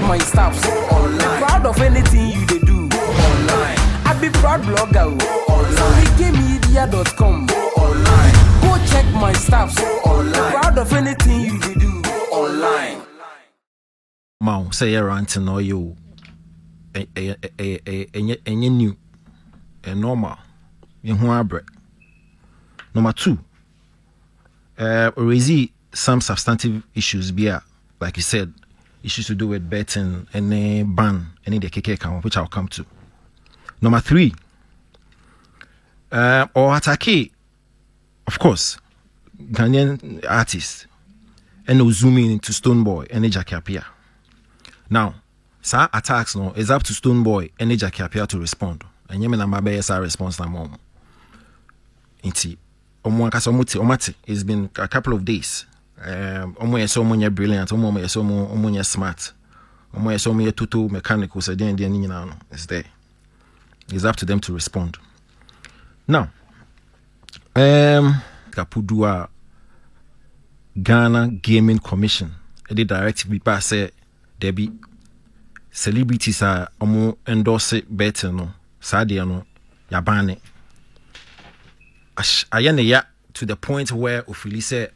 my stuff. Go online. Be proud of anything you they do. Go online. I be proud blogger. Go online. SammyKaymedia.com. Go online. Go check my stuff. Go online. Be proud of anything you they do. Go online. Mau say you're ranting or you new and normal. You break. Number 2, raise some substantive issues here, like you said, issues to do with betting and a ban any the KK account, which I'll come to. Number 3, or attack, of course, Ghanaian artists and zooming into Stoneboy and Jackie Appiah. Now, sir attacks no is up to Stoneboy and Jackie Appiah to respond. And you mean I'm a response na mom. Inti omati it's been a couple of days. So much brilliant, so much smart, so much tutu mechanical. So it's there. It's up to them to respond. Now, Kapudua Ghana Gaming Commission. The directive people say there be celebrities are endorse better no. Sadia no yabane. Ayane to the point where Ofili said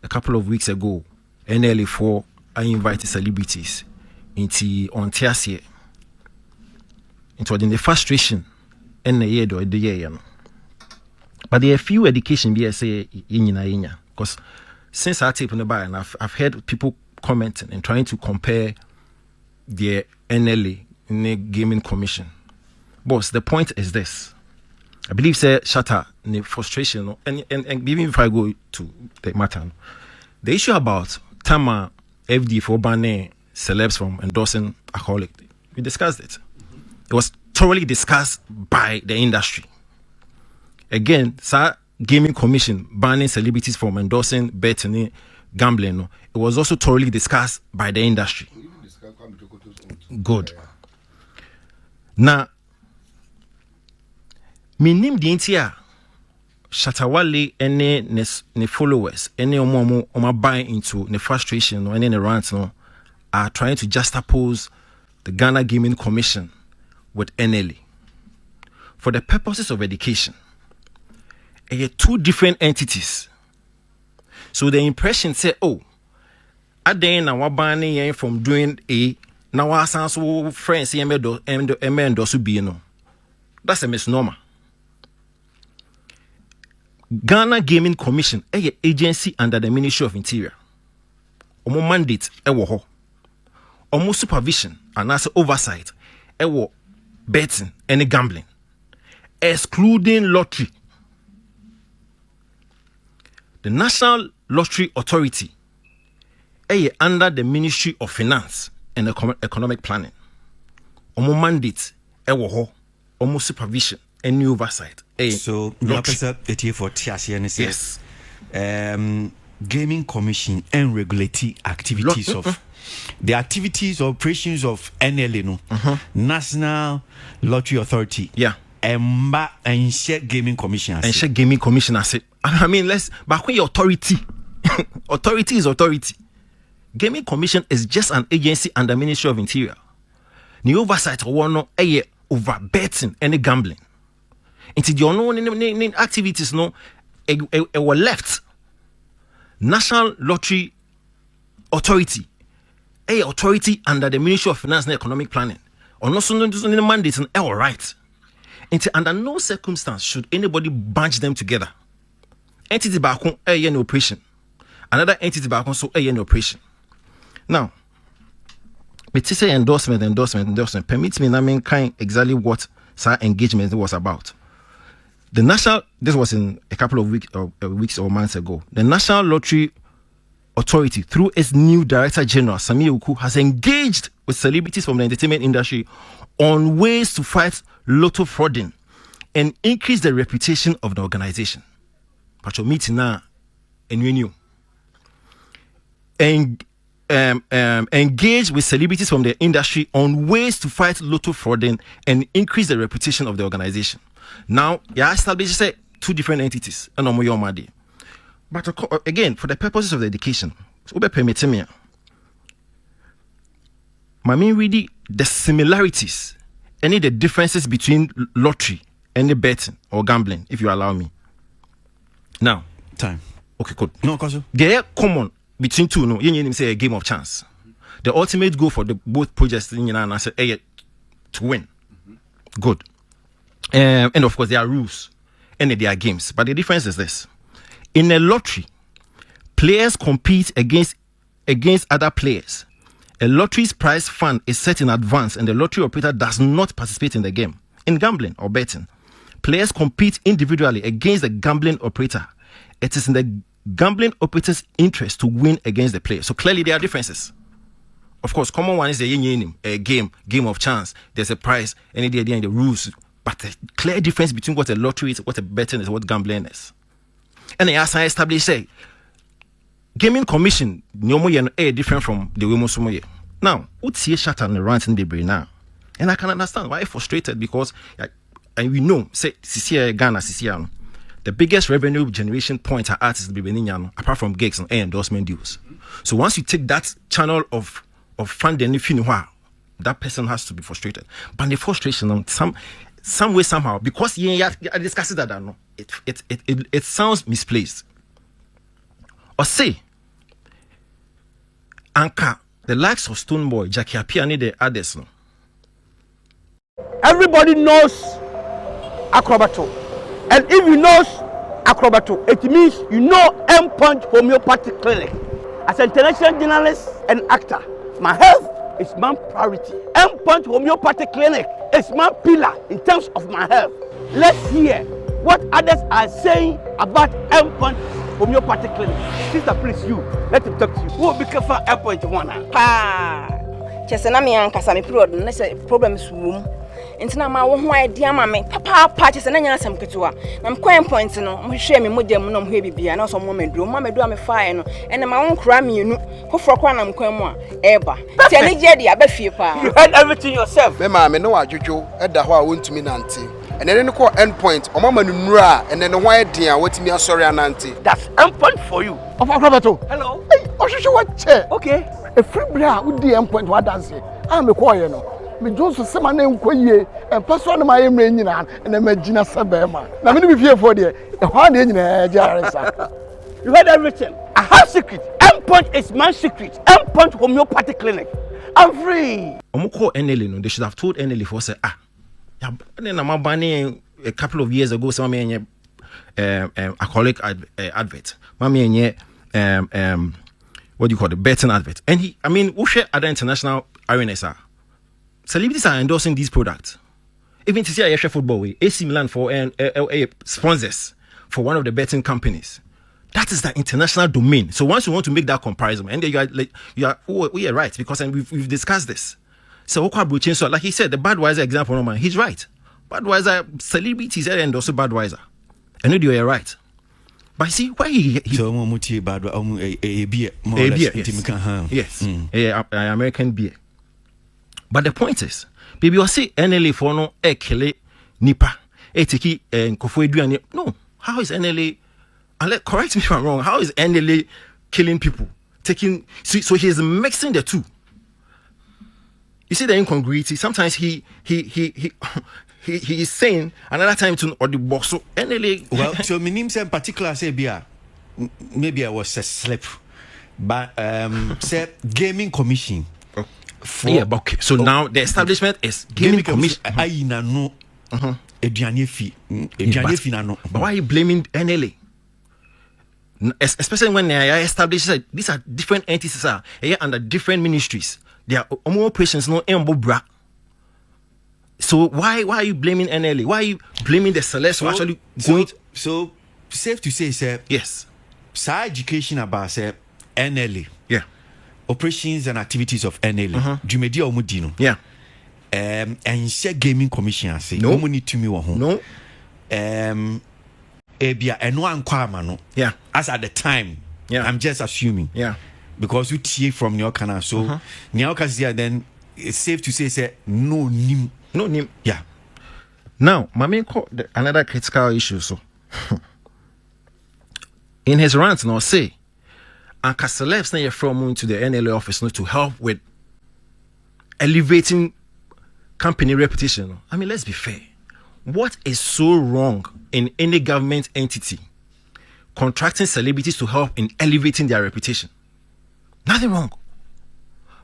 a couple of weeks ago, NLA4 I invited celebrities into on Tiasie. Into the frustration in the year do the year. But there are few education BSA in because since I tape on the bar and I've heard people commenting and trying to compare the NLA in the Gaming Commission. Boss, the point is this. I believe say Shatta the frustration and even if I go to the matter, the issue about Tama FD for banning celebs from endorsing alcoholic, we discussed it. It was thoroughly discussed by the industry. Again, Sir Gaming Commission banning celebrities from endorsing betting, gambling. It was also thoroughly discussed by the industry. Good. Now, me name the entire Shatta Wale any ne followers any omo buying into the frustration or any rant no are trying to juxtapose the Ghana Gaming Commission with NLA for the purposes of education. Are two different entities. So the impression say, oh, at the end now banning from doing A now our so friends endorse be no. That's a misnomer. Ghana Gaming Commission a agency under the Ministry of Interior. Omo mandate ewo ho. Omo supervision and also oversight ewo betting and gambling, excluding lottery. The National Lottery Authority a under the Ministry of Finance and Economic Planning. Omo mandate ewo ho. Omo supervision and new oversight. So, yes. Gaming Commission and regulatory activities of the activities, operations of NLA, no? National Lottery Authority. Yeah. And share Gaming Commission. And share Gaming Commission as it. I mean, but when your authority, authority is authority. Gaming Commission is just an agency under Ministry of Interior. The oversight one over betting and gambling. Into the unknown activities no were left. National Lottery Authority, a authority under the Ministry of Finance and Economic Planning, or no mandates and all right. Under no circumstance should anybody bunch them together. Entity back on an operation, another entity back on so an operation. Now, but to say endorsement permits me to kind exactly what sir engagement was about. The national, this was in a couple of weeks or months ago. The National Lottery Authority, through its new Director General Sammy, has engaged with celebrities from the entertainment industry on ways to fight lotto frauding and increase the reputation of the organization. Pacho meeting now, and we knew. And engage with celebrities from the industry on ways to fight lotto frauding and increase the reputation of the organization. Now, yeah, established say two different entities, and but again, for the purposes of the education, so be permitting me. my mean really the similarities, any the differences between lottery and the betting or gambling, if you allow me. Now, time. Okay, good. No, cause they're common between two. No, you say a game of chance. The ultimate goal for the both projects, and I said, to win. Good. And of course, there are rules and there are games. But the difference is this: in a lottery, players compete against other players. A lottery's prize fund is set in advance, and the lottery operator does not participate in the game. In gambling or betting, players compete individually against the gambling operator. It is in the gambling operator's interest to win against the player. So clearly there are differences. Of course, common one is a game of chance. There's a prize, and the rules. But the clear difference between what a lottery is, what a betting is, what gambling is. And as I established, say, gaming commission different from the women sumo. Now, what's here Shatta and the rant in the brain now? And I can understand why I'm frustrated because, and we know, say, Ghana, the biggest revenue generation point are artists apart from gigs and endorsement deals. So once you take that channel of funding, if you know that person has to be frustrated. But the frustration, some way, somehow, because I discussed that, no, it sounds misplaced. Or say, Anka, the likes of Stoneboy, Jackie Appiah and the others. No. Everybody knows Acrobato. And if you know Acrobato, it means you know M-Punch Homeopathic Clinic. As an international journalist and actor, my health is my priority. M-Punch Homeopathic Clinic is my pillar in terms of my health. Let's hear what others are saying about M-Punch Homeopathic Clinic. Sister, please, you. Let him talk to you. Who will be careful M-Punch one? Chesena me ankasa me period na say problem is wom. Ntina ma wo ho idea ma me papa chesena nya asem ketewa. Na me coin point no mo hwe me modem no mo hwe bibia na so mo medro me fire no ene ma won kra mienu foforo kwa na mkwan mu a eba. Ti ani je dia ba fie pa. You heard everything yourself. Me ma me no adwodwo eda ho a wontumi nante. Ene ne ko end point o mama no nura ene ne ho eden a watimi asori anante. That's M-Punch for you. Of Acrobato. Hello. Hey, Oshisho what che? Okay. A free bra would the M-Punch what dance. I'm a choir no. Me Joseph Sama na nkoye and person my emre nyina and imagine sabema. Na me be fear for there. The one dey nyina jaresa. You heard everything. I have secret. M-Punch is my secret. M-Punch Homeopathic Clinic. I'm free. Omoko NLA no, they should have told NLA for say then I'm banning a couple of years ago some a alcoholic advert. Mommy what do you call the betting advert? And we share other international arenas are. Celebrities are endorsing these products. Even to see a football way, AC Milan for sponsors for one of the betting companies. That is the international domain. So once you want to make that comparison, and then you are right because we've discussed this. So like he said, the Budweiser example, no man, he's right. Budweiser celebrities are endorsing Budweiser. And you are right. But see why he so a beer, more a or less, beer, yes, American beer. But the point is, baby, I say NLA for no kele nipa tiki Akufo-addo. No, how is NLA? Correct me if I'm wrong. How is NLA killing people? Taking so he's mixing the two. You see the incongruity. Sometimes he is saying another time to or the boss. So NLA. Well, so my name in particular say beer. Maybe I was a slip, but say gaming commission. Yeah, but okay. So now the establishment is gaming commission. I know. Eduane fee. But why are you blaming NLA? Especially when they are established, these are different entities under different ministries. They are operations no embobra. So why are you blaming NLA? Why are you blaming the Celeste who actually going? So safe to say, sir. Yes. Sa education about say NLA. Yeah. Operations and activities of NLA. Jumedia omudino. Yeah. And share gaming commission say no money to me no. Ebia and one kwama no. Yeah. As at the time. Yeah. I'm just assuming. Yeah. Because we TA from your canal. So Nyauka then it's safe to say no nim. No nim. Yeah. Now, my main another critical issue. So in his rant now say and celebs now from into the NLA office now to help with elevating company reputation. I mean, let's be fair. What is so wrong in any government entity contracting celebrities to help in elevating their reputation? Nothing wrong.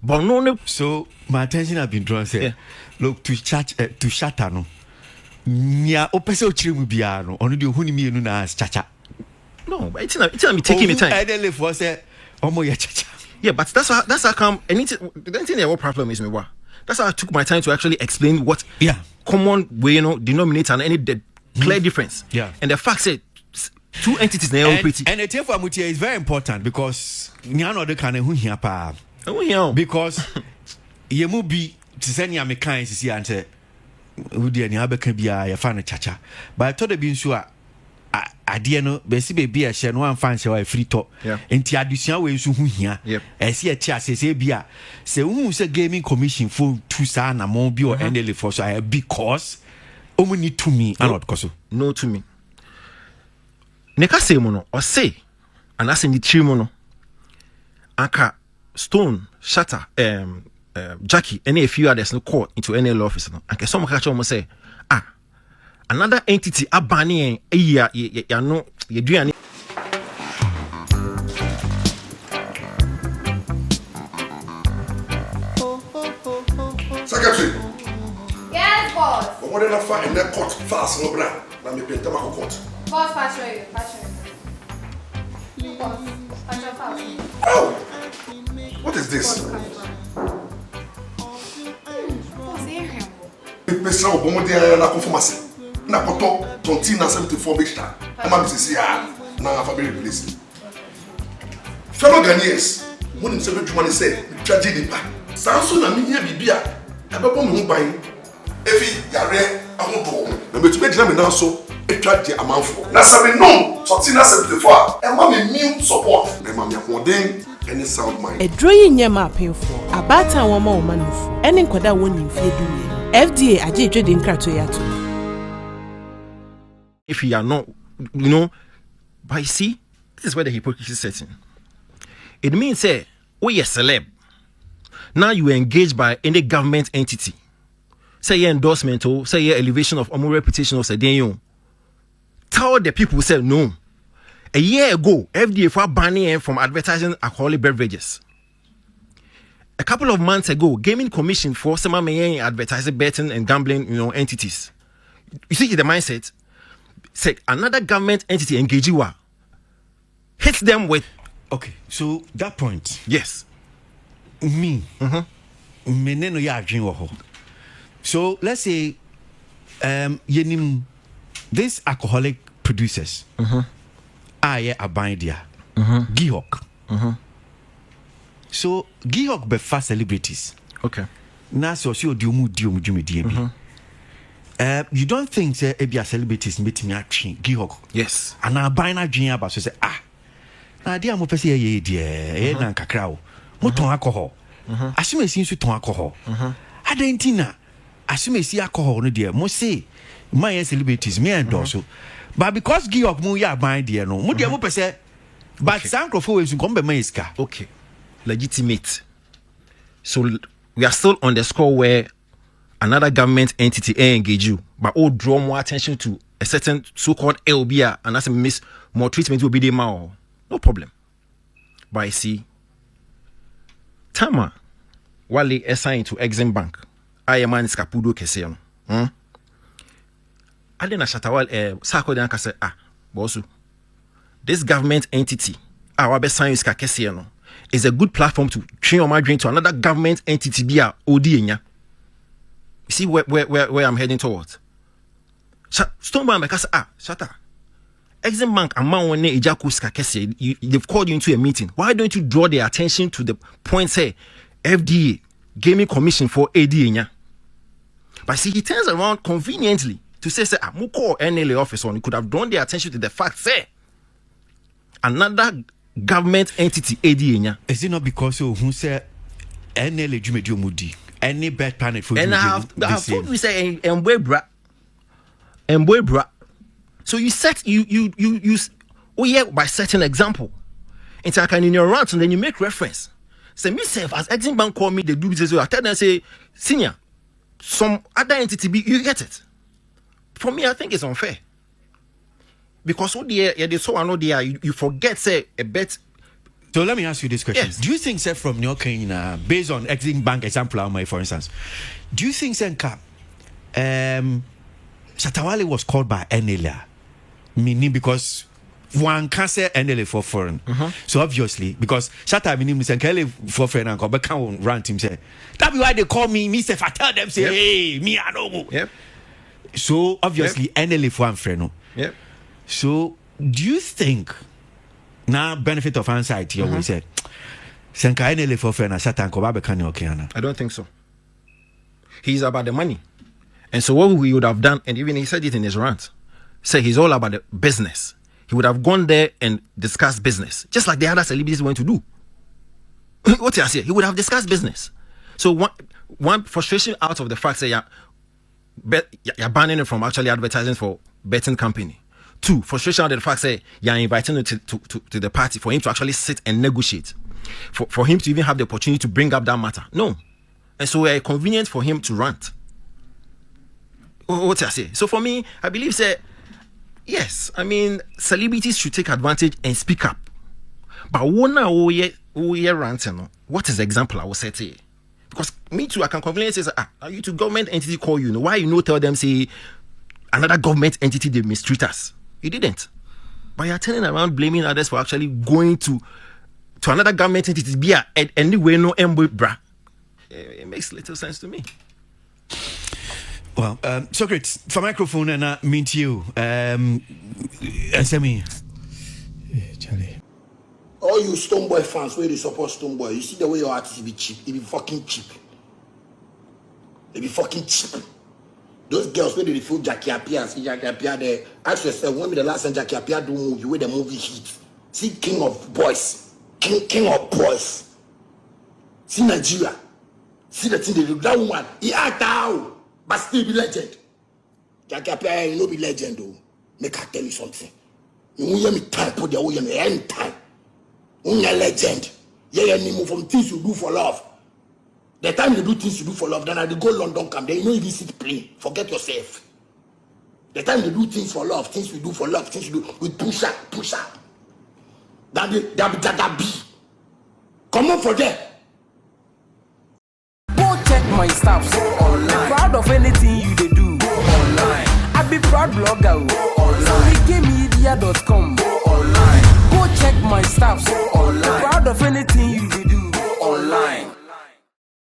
But no. So my attention has been drawn. Say, look to Shatta no. Nya opese ochire mu bia no. Ono de ohuni mi enu na chacha. No, but it's not me taking me time. Idle for say, omo ya chacha. Yeah, but that's how come. Anything. The thing what problem is me what. That's how I took my time to actually explain what common way, denominator and any clear difference. Yeah. And the fact that two entities they are pretty. And the thing for Mutia is very important because nyano de kan hu hia pa. Because ye mu bi to send ya mekan sisi ante udi ani abeka bia ya fa na chacha. But to the bin so adie no be si be bia hye no amfa hye wa free to. Enti adusua we nso hu hia. Ese e tia se bia se hu se gaming commission for two sa na mo bi o NL for so because omuni to me Arnold koso. No to me. Neka say mo no o say anase ni tri mo no anka Stone, Shatta, Jackie, and a few others no court into NL office. And some catch almost say, another entity abani a year, ya no, you do any. Secretary. Yes, boss. But what did I find in that court fast no brand? Let me pay Tamako court. Boss, pass you. Boss, pass your fast. Oh! What is this? Mr. Obibinii na conformance. Na koto 1974 big star. Ama Mrs. Ya na family replace. Fellow Ghanaians, when him say Jumani say, tragedy pa. Sanso na mi nya bibia. Abebo me hu ban. Efi yare ahodo. Na betube gina me na so etwa de amanfo. Na sabe no 1974. Ema me immune support. Na ema me akoden. Any sound mind. A drawing nyama painful. Abata wama o manufu. Any nkwada woni mfie duye. FDA aje dwede nkrato yato. If you are not, but you see, this is where the hypocrisy sets in. It means say, we are celeb. Now you are engaged by any government entity. Say your endorsement or say your elevation of own reputation or say then tell the people say no. A year ago, FDA for banning from advertising alcoholic beverages. A couple of months ago, Gaming Commission for Sammykaymedia advertising betting and gambling, entities. You see the mindset. Say another government entity engage you, hits them with. Okay, so that point. Yes. Me. Meneno ya adwin wo ho. So let's say, yenim this alcoholic producers. Aye Abandia. Gihok. So Gihok be fast celebrities. Okay. Na so diumu DMB. You don't think say ebia celebrities meet me atwin Gihok? Yes. And abina dream about so say na dia mo pese ye die na kakra o. Mo ton alcohol. Asumesi nso ton alcohol. Adentina asumesi alcohol no die mo say my celebrities me endorse. But because Gihok mu ya ban die no, mo die mo pese but Sankrofo we sun come be iska. Okay. Legitimate. So we are still on the score where another government entity engage you, but all draw more attention to a certain so-called LBR and as a miss more treatment will be the more. No problem. But I see Tama Wale assigned to Exim Bank. I am man Skapudo Keseo. I didn't Shatta Wale sarkodie and say bosu. This government entity, our best science Keseo is a good platform to train on my dream to another government entity be a Odienya. You see where I'm heading towards. Stoneboy because Shatta. Exim Bank and man one ejakuska kese. They've called you into a meeting. Why don't you draw their attention to the point say FDA Gaming Commission for AD? But see, he turns around conveniently to say Muko NLA office on. He could have drawn their attention to the fact say another government entity AD. Is it not because who said NLA Jumedio Mudi? Any bad planet for and I have told you say Mbwebra. So you set you by setting example. In your rant and then you make reference. Say myself as Exim Bank call me, they do business. I tell them say, senior, some other entity be you get it. For me, I think it's unfair. Because what they so I know there you forget say a bet. So let me ask you this question. Yes. Do you think, sir, from your Kenya, based on Exim Bank example, for instance, do you think, sir, Shatta Wale was called by NLA? Meaning because one can't say NLA for foreign. So obviously, because Shatta meaning NLA for foreign and come can't rant him say. That's why they call me Sefa. Tell them say, hey, me I know. Yep. So obviously NLA for one friend. Yep. So do you think now benefit of hindsight here we said Senka NLA for friend and Shatta and Kobabe can okay? I don't think so. He's about the money. And so what we would have done, and even he said it in his rant, say he's all about the business. He would have gone there and discussed business, just like the other celebrities went to do. What you say? He would have discussed business. So one frustration out of the fact that you're banning it from actually advertising for betting company. 2, frustration out of the fact that you're inviting him to the party for him to actually sit and negotiate, for him to even have the opportunity to bring up that matter. No. And so it's convenient for him to rant. What I say? So for me, I believe say yes. I mean, celebrities should take advantage and speak up. But what is the example I will say to you? Because me too, I can conveniently say, are you to government entity call you? Why you tell them say another government entity they mistreat us? You didn't. But you're turning around blaming others for actually going to another government entity. Be anyway no bra. It makes little sense to me. Well, so great. For microphone and I mean to you, Sammy. Charlie. All you Stoneboy fans, where they support Stoneboy, you see the way your artists be cheap. They be fucking cheap. They be fucking cheap. Those girls where they feel Jackie Appiah, see Jackie Appiah there. Ask yourself, when be the last time Jackie Appiah do movie, where the movie hit? See King of Boys. King of Boys. See Nigeria. See the thing they do. That woman, he act out. But still be legend. Jackie Appiah, you know be legend though. Make I tell you something. You won't hear me time, put the way you any time. You a legend. Yeah, you move from things you do for love. The time you do things you do for love, then I go London come. Then you know you sit plane. Forget yourself. The time you do things for love, things we do for love, things you do with push up. That be. Come on for that. Go check my stuff so online. Proud of anything you they do. Go online. I be proud blogger. Go online. SammyKaymedia.com. Go online. Go check my stuff so online. Proud of anything you they do.